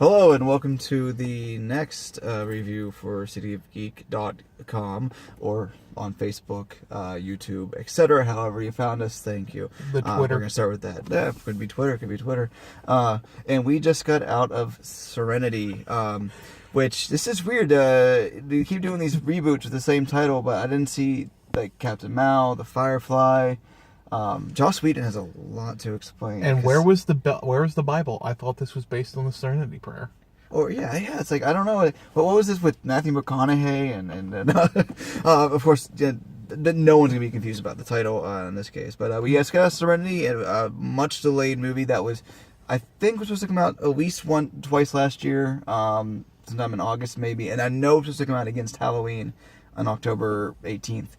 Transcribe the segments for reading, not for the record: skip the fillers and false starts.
Hello and welcome to the next review for cityofgeek.com or on Facebook, YouTube, etc. However you found us, thank you. The Twitter. We're going to start with that. Yeah, could be Twitter. And we just got out of Serenity, which, this is weird. They keep doing these reboots with the same title, but I didn't see like Captain Mao, The Firefly. Joss Whedon has a lot to explain. And where was the Bible? I thought this was based on the Serenity Prayer. Oh yeah. It's like I don't know. But what was this with Matthew McConaughey and of course, no one's gonna be confused about the title in this case. But we just got Serenity, a much delayed movie that was, I think, was supposed to come out at least twice last year, sometime in August maybe, and I know it was supposed to come out against Halloween on October 18th.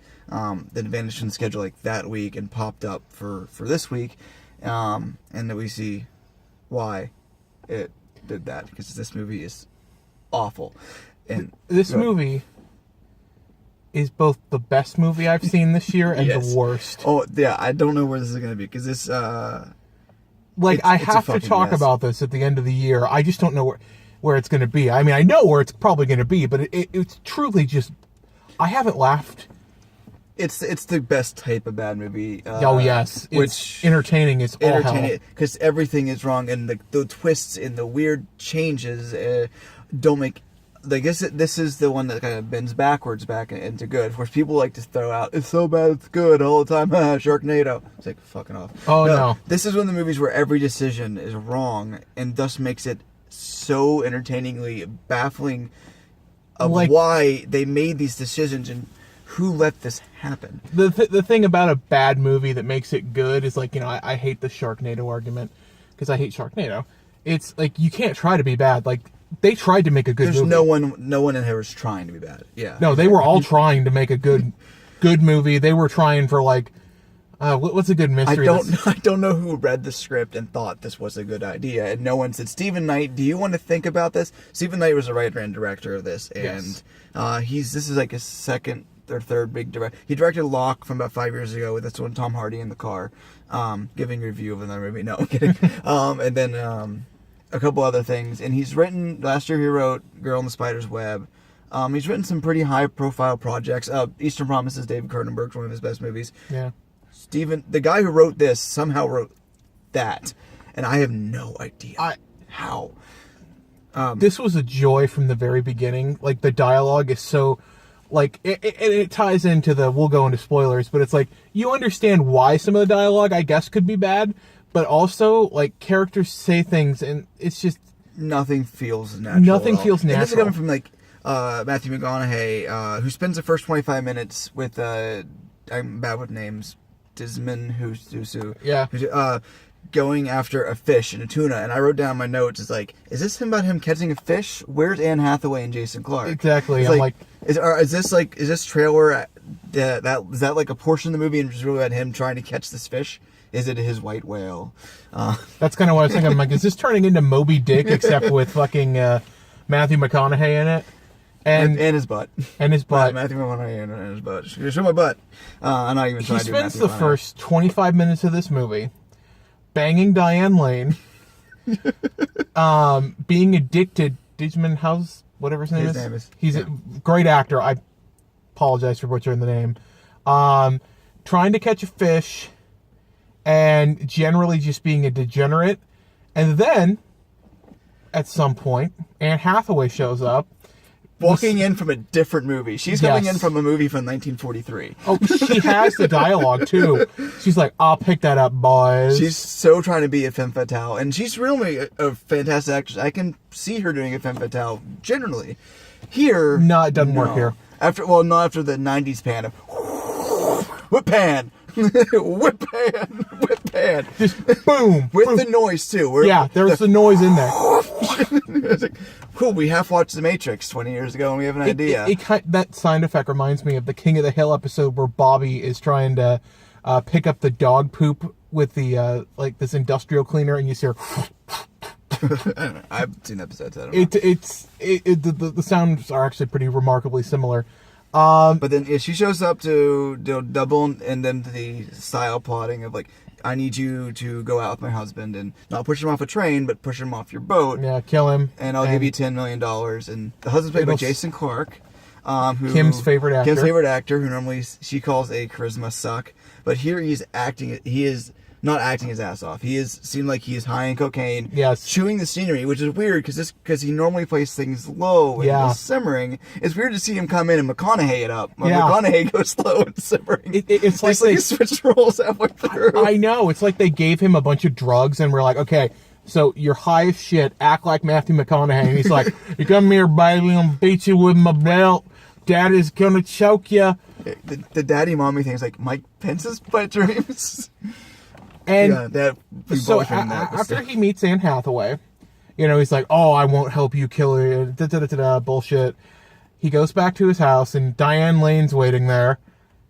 Then vanished from the schedule like that week and popped up for this week, and that we see why it did that, because this movie is awful. And this movie is both the best movie I've seen this year and the worst. Oh yeah, I don't know where this is going to be, because this I have to talk about this at the end of the year. I just don't know where it's going to be. I mean, I know where it's probably going to be, but it's truly just, I haven't laughed. It's the best type of bad movie. Oh yes, it's entertaining. It's entertaining because everything is wrong, and the twists and the weird changes don't make. I guess this is the one that kind of bends backwards back into good. Of course, people like to throw out, it's so bad it's good all the time. Sharknado. It's like, fucking off. Oh no. This is one of the movies where every decision is wrong, and thus makes it so entertainingly baffling of why they made these decisions and who let this happen. The thing about a bad movie that makes it good is, like, I hate the Sharknado argument because I hate Sharknado. It's like, you can't try to be bad. Like, they tried to make a good movie. There's no one in here is trying to be bad. Yeah. No, they were all trying to make a good movie. They were trying for, like, what's a good mystery? I don't know who read the script and thought this was a good idea, and no one said, Stephen Knight, do you want to think about this? Stephen Knight was the writer and director of this, and this is like his second or third big director. He directed Locke from about 5 years ago. That's when Tom Hardy in the car, giving a review of another movie. No, I'm kidding. And then a couple other things. And he's written, last year he wrote Girl in the Spider's Web. He's written some pretty high-profile projects. Eastern Promises, David Cronenberg's one of his best movies. Yeah. The guy who wrote this somehow wrote that, and I have no idea how. This was a joy from the very beginning. Like, the dialogue is so, like, it ties into we'll go into spoilers, but it's like, you understand why some of the dialogue, I guess, could be bad, but also, like, characters say things, and it's just... Nothing feels natural. Nothing feels natural. And this is coming from, like, Matthew McConaughey, who spends the first 25 minutes with, I'm bad with names, Desmond Husu. Yeah. Going after a fish and a tuna, and I wrote down my notes. It's like, is this about him catching a fish? Where's Anne Hathaway and Jason Clarke? Exactly. I'm like, is this trailer? Is that like a portion of the movie, and just really about him trying to catch this fish? Is it his white whale? That's kind of what I was thinking. I'm like, is this turning into Moby Dick except with fucking Matthew McConaughey in it? And his butt. And his butt. Matthew McConaughey and his butt. Show my butt. I'm not even trying to do Matthew McConaughey. He spends the first 25 minutes of this movie banging Diane Lane, being addicted, Digimon House, whatever his name is. He's a great actor. I apologize for butchering the name. Trying to catch a fish, and generally just being a degenerate. And then, at some point, Anne Hathaway shows up. Walking in from a different movie. She's coming in from a movie from 1943. Oh, she has the dialogue, too. She's like, I'll pick that up, boys. She's so trying to be a femme fatale. And she's really a fantastic actress. I can see her doing a femme fatale, generally. Here... No, it doesn't work here. Not after the 90s pan of... Whip pan! Whip pan! Whip pan! Just boom! With boom. the noise, too. There's the noise in there. It's like, cool, we half watched The Matrix 20 years ago and we have an idea. That sound effect reminds me of the King of the Hill episode where Bobby is trying to pick up the dog poop with the this industrial cleaner, and you see her... I don't know. I've seen episodes. I don't know. The sounds are actually pretty remarkably similar. But then she shows up to double and then the style plotting of like, I need you to go out with my husband and not push him off a train, but push him off your boat. Yeah, kill him. And I'll give you $10 million. And the husband's played by Jason Clarke. Kim's favorite actor. Who normally she calls a charisma suck. But here he is not acting his ass off. He seemed like he is high in cocaine, chewing the scenery, which is weird because he normally plays things low and simmering. It's weird to see him come in and McConaughey it up. McConaughey goes slow and simmering. It's like he switched roles halfway through. I know. It's like they gave him a bunch of drugs and we're like, okay, so you're high as shit. Act like Matthew McConaughey. And he's like, you come here, baby. I'm gonna beat you with my belt. Daddy's gonna choke you. The daddy mommy thing is like Mike Pence's wet dreams. And after he meets Anne Hathaway, he's like, oh, I won't help you kill her, bullshit. He goes back to his house, and Diane Lane's waiting there.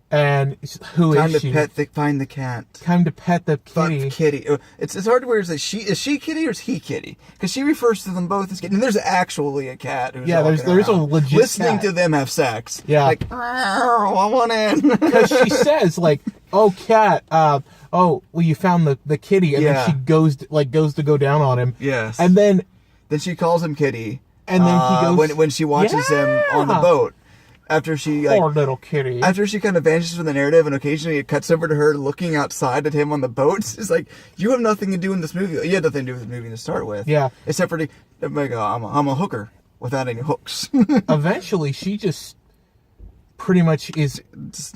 And who is she? Find the cat. Time to pet the kitty. Fuck Kitty. It's hard to wear. Is she Kitty or is he Kitty? Because she refers to them both as Kitty. And there's actually a cat. Who's there's a legit listening cat. to them have sex. Yeah. Like, I want in. Because she says, like, oh, cat, well, you found the kitty. And then she goes to go down on him. Yes. And then she calls him Kitty. And then he goes... When she watches him on the boat. After she poor little kitty. After she kind of vanishes from the narrative, and occasionally it cuts over to her looking outside at him on the boat. It's like, you have nothing to do in this movie. You had nothing to do with the movie to start with. Yeah. Except for I'm a hooker without any hooks. Eventually, she just pretty much is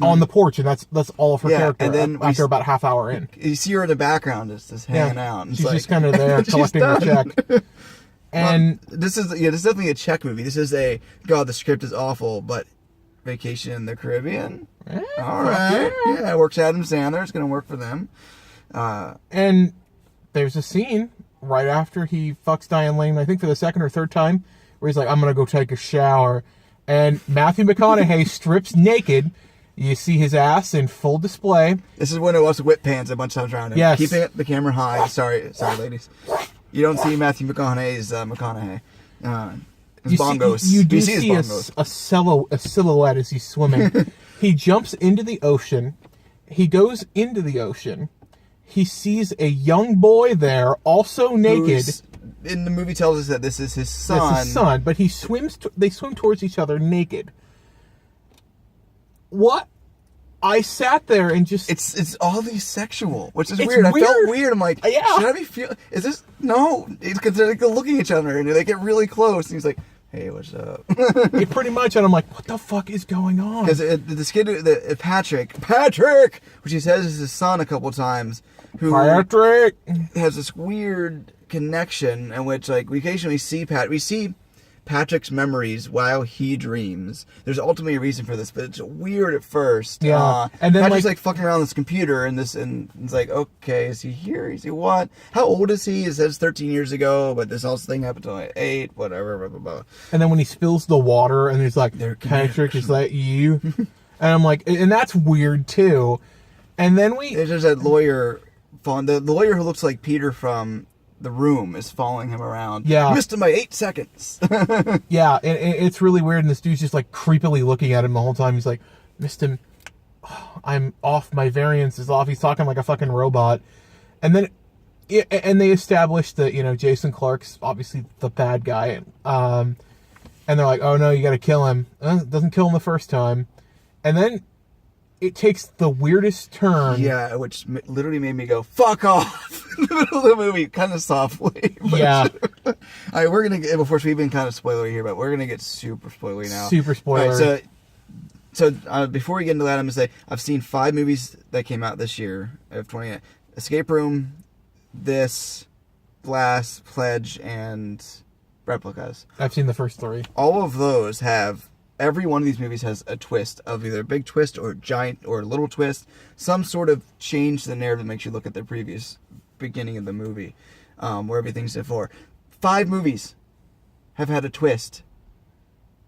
on the porch, and that's all of her character. And then after about half hour in, you see her in the background, just hanging out. She's just kind of there collecting her check. And this is definitely a check movie. This is the script is awful, but Vacation in the Caribbean. All right. Yeah, it works. Adam Sandler. It's going to work for them. And there's a scene right after he fucks Diane Lane, I think for the second or third time, where he's like, I'm going to go take a shower. And Matthew McConaughey strips naked. You see his ass in full display. This is when it was whip pans a bunch of times around him. Yes. Keeping the camera high. Sorry, ladies. You don't see Matthew McConaughey's McConaughey. His bongos. You do see a silhouette as he's swimming. He jumps into the ocean. He goes into the ocean. He sees a young boy there, also naked. In the movie tells us that this is his son. That's his son, but he swims. They swim towards each other naked. What? I sat there and just... It's oddly sexual, which is weird. I felt weird. I'm like, should I be feeling... Is this... No. Because they're looking at each other and they get really close. And he's like, hey, what's up? Pretty much. And I'm like, what the fuck is going on? Because this kid, Patrick, which he says is his son a couple times, who Patrick has this weird connection in which, like, we occasionally see Patrick's memories while he dreams. There's ultimately a reason for this, but it's weird at first. Yeah. And then Patrick's like fucking around on this computer and it's like, okay, is he here? Is he what? How old is he? It says 13 years ago, but this whole thing happened to like 8, whatever, blah, blah, blah. And then when he spills the water and he's like, Patrick, is that you? And I'm like, and that's weird too. And then there's that lawyer, the lawyer who looks like Peter from The Room is following him around. Yeah. Missed him by 8 seconds. Yeah, it's really weird, and this dude's just like creepily looking at him the whole time. He's like, missed him. Oh, I'm off. My variance is off. He's talking like a fucking robot. And then, and they established that, Jason Clarke's obviously the bad guy. And they're like, oh no, you gotta kill him. Doesn't kill him the first time. And then it takes the weirdest turn. Yeah, which literally made me go, fuck off in the middle of the movie, kind of softly. Yeah. All right, we're going to get, before we've been kind of spoilery here, but we're going to get super spoilery now. Super spoiler. Right, so before we get into that, I'm going to say, I've seen 5 movies that came out this year of 20. Escape Room, this, Glass, Pledge, and Replicas. I've seen the first 3. All of those have... Every one of these movies has a twist of either a big twist or a giant or a little twist. Some sort of change to the narrative that makes you look at the previous beginning of the movie, where everything's before. 5 movies have had a twist,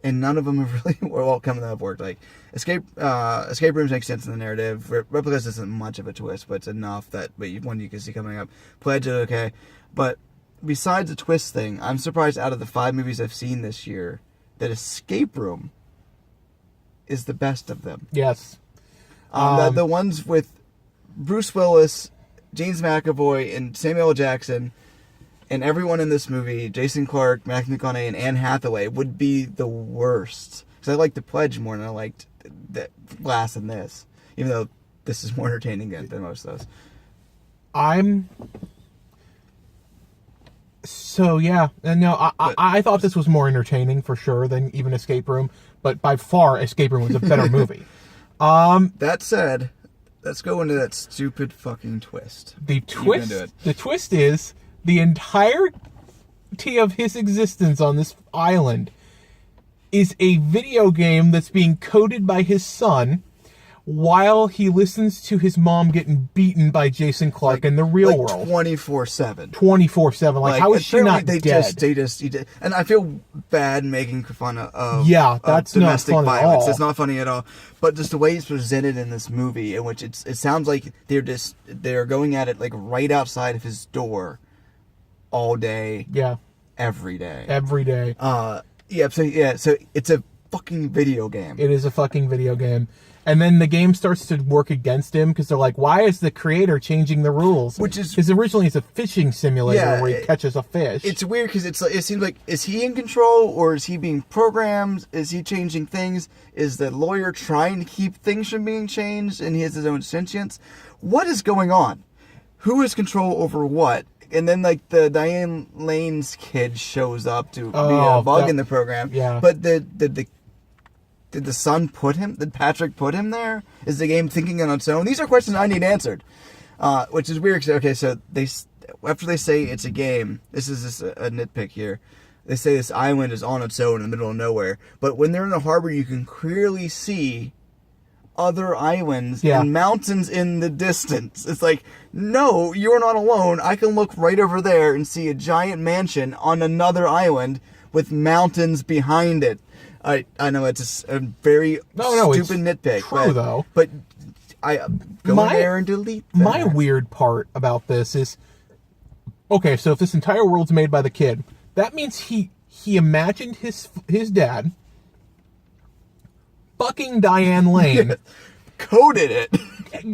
and none of them have really come to have worked. Like Escape Rooms makes sense in the narrative. Replicas isn't much of a twist, but it's enough that one you can see coming up. Pledge is okay, but besides the twist thing, I'm surprised out of the 5 movies I've seen this year that Escape Room is the best of them. Yes. The ones with Bruce Willis James McAvoy and Samuel L. Jackson and everyone in this movie, Jason Clarke, Matthew McConaughey, and Anne Hathaway, would be the worst. Because I liked The Pledge more than I liked the last in this. Even though this is more entertaining than most of those. So, yeah. And no, I thought this was more entertaining for sure than even Escape Room. But by far, Escape Room was a better movie. That said, let's go into that stupid fucking twist. The twist is the entirety of his existence on this island is a video game that's being coded by his son while he listens to his mom getting beaten by Jason Clarke in the real world. 24/7. 24/7. Like, how is she not dead? And I feel bad making fun of that's domestic not violence. at all. It's not funny at all. But just the way it's presented in this movie, in which it sounds like they're going at it like right outside of his door all day. Yeah. Every day. Every day. So it's a fucking video game. It is a fucking video game. And then the game starts to work against him because they're like, why is the creator changing the rules? Because originally it's a fishing simulator where he catches a fish. It's weird because it seems like, is he in control or is he being programmed? Is he changing things? Is the lawyer trying to keep things from being changed and he has his own sentience? What is going on? Who has control over what? And then, like, the Diane Lane's kid shows up to be a bug in the program. Yeah. But did the son put him? Did Patrick put him there? Is the game thinking on its own? These are questions I need answered. Which is weird. Okay, so after they say it's a game, this is just a nitpick here. They say this island is on its own in the middle of nowhere. But when they're in the harbor, you can clearly see other islands and mountains in the distance. It's like, no, you're not alone. I can look right over there and see a giant mansion on another island with mountains behind it. I know it's a very stupid nitpick. True, though. But I go in there and delete that. My weird part about this is, okay, so if this entire world's made by the kid, that means he imagined his dad fucking Diane Lane. Coded it.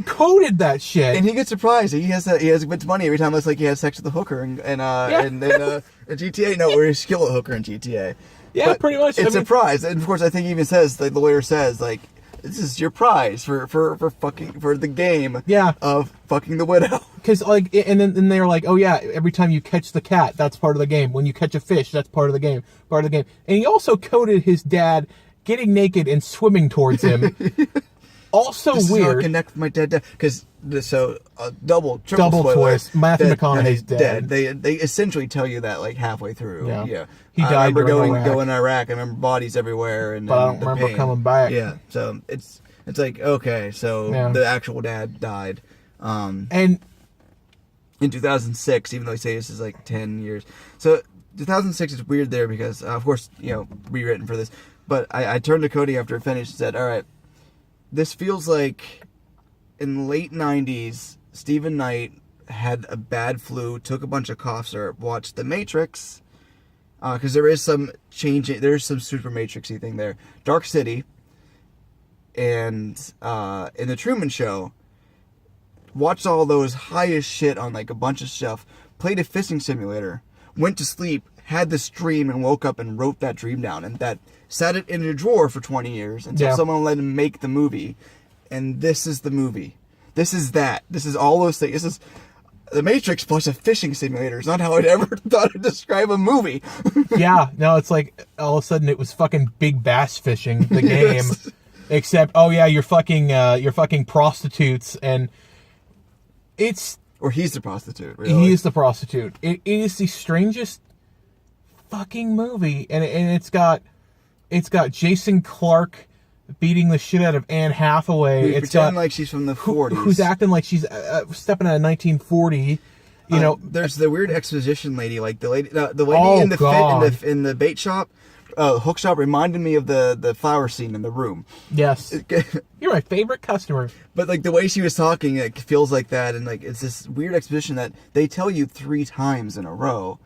Coded that shit. And he gets surprised. He has a bit of money every time it's like he has sex with a hooker in GTA. No, or he's skill a hooker in GTA. Yeah, but pretty much. It's a prize. And of course I think he even says, the lawyer says, like, this is your prize for the game of fucking the widow. Because, like, and then they're like, oh yeah, every time you catch the cat, that's part of the game. When you catch a fish, that's part of the game. And he also coded his dad getting naked and swimming towards him. Also this weird. Is how I connect with my dead dad. Because triple twist. Matthew McConaughey's dead. They essentially tell you that like halfway through. Yeah. He died. I remember going to Iraq. I remember bodies everywhere, but I don't remember coming back. Yeah. So it's like, okay, so the actual dad died. And in 2006, even though they say this is like 10 years. So 2006 is weird there because of course rewritten for this. But I turned to Cody after it finished and said, all right, this feels like in the late 90s, Stephen Knight had a bad flu, took a bunch of cough syrup, watched The Matrix, because there is some super Matrix-y thing there. Dark City, and in The Truman Show, watched all those high as shit on like a bunch of stuff, played a fishing simulator, went to sleep, had this dream, and woke up and wrote that dream down, and that sat it in a drawer for 20 years until someone let him make the movie. And this is the movie. This is that. This is all those things. This is The Matrix plus a fishing simulator. It's not how I'd ever thought I'd describe a movie. Yeah, no, it's like all of a sudden it was fucking big bass fishing, the game. Yes. Except, you're fucking prostitutes, and it's... Or he's the prostitute, really. He is the prostitute. It is the strangest fucking movie, and it's got Jason Clarke beating the shit out of Anne Hathaway. It's pretending like she's from the 40s. Who's acting like she's stepping out of 1940. There's the weird exposition lady, like the lady in the bait shop, hook shop, reminded me of the flower scene in The Room. Yes, you're my favorite customer. But like the way she was talking, it feels like that, and like it's this weird exposition that they tell you 3 times in a row.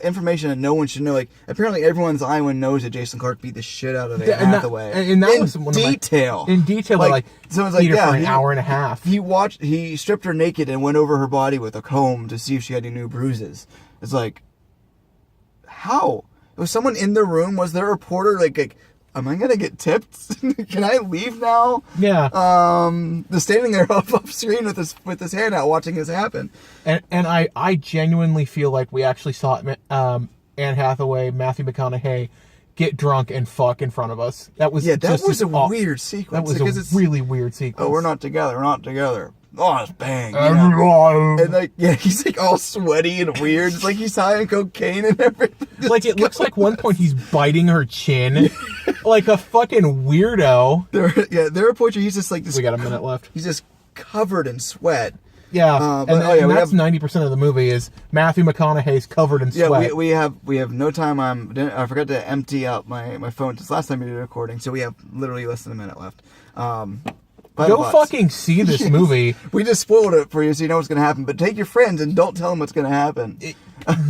information that no one should know. Like, apparently everyone's Iowa knows that Jason Clarke beat the shit out of Anne Hathaway. And that in was one detail. In detail, like someone's like, for an hour and a half. He stripped her naked and went over her body with a comb to see if she had any new bruises. It's like, how? Was someone in the room? Was there a reporter like am I gonna get tipped? Can I leave now? Yeah. The standing there off screen with his hand out watching this happen. And I genuinely feel like we actually saw Anne Hathaway, Matthew McConaughey get drunk and fuck in front of us. That was a weird sequence. That was a really weird sequence. Oh, we're not together. Oh, it's bang. And like, yeah, he's like all sweaty and weird. It's like he's high on cocaine and everything. Like it looks like one point he's biting her chin, like a fucking weirdo. There are points where he's just like this. We got a minute left. He's just covered in sweat. Yeah, and that's 90% of the movie is Matthew McConaughey's covered in sweat. Yeah, we have no time. I forgot to empty out my phone since last time we did a recording, so we have literally less than a minute left. Go fucking see this movie. We just spoiled it for you so you know what's going to happen, but take your friends and don't tell them what's going to happen.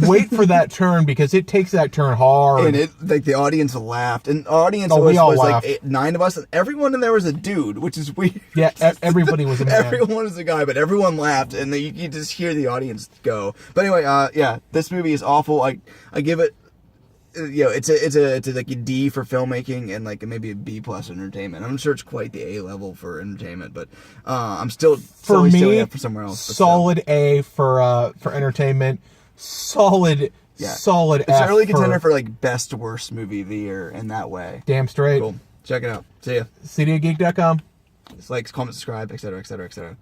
Wait for that turn because it takes that turn hard. And the audience laughed. And our audience was like 9 of us, and everyone in there was a dude, which is weird. Yeah, everybody was a man. Everyone was a guy, but everyone laughed, and you just hear the audience go. But anyway, this movie is awful. I give it, it's like a D for filmmaking and like maybe a B plus entertainment. I'm sure it's quite the A level for entertainment, but I'm still for me up for somewhere else. Solid A for entertainment. Solid It's F an early contender for like best worst movie of the year in that way. Damn straight. Cool. Check it out. See ya. CDAgeek.com. Like, comment, subscribe, etc., etc., etc.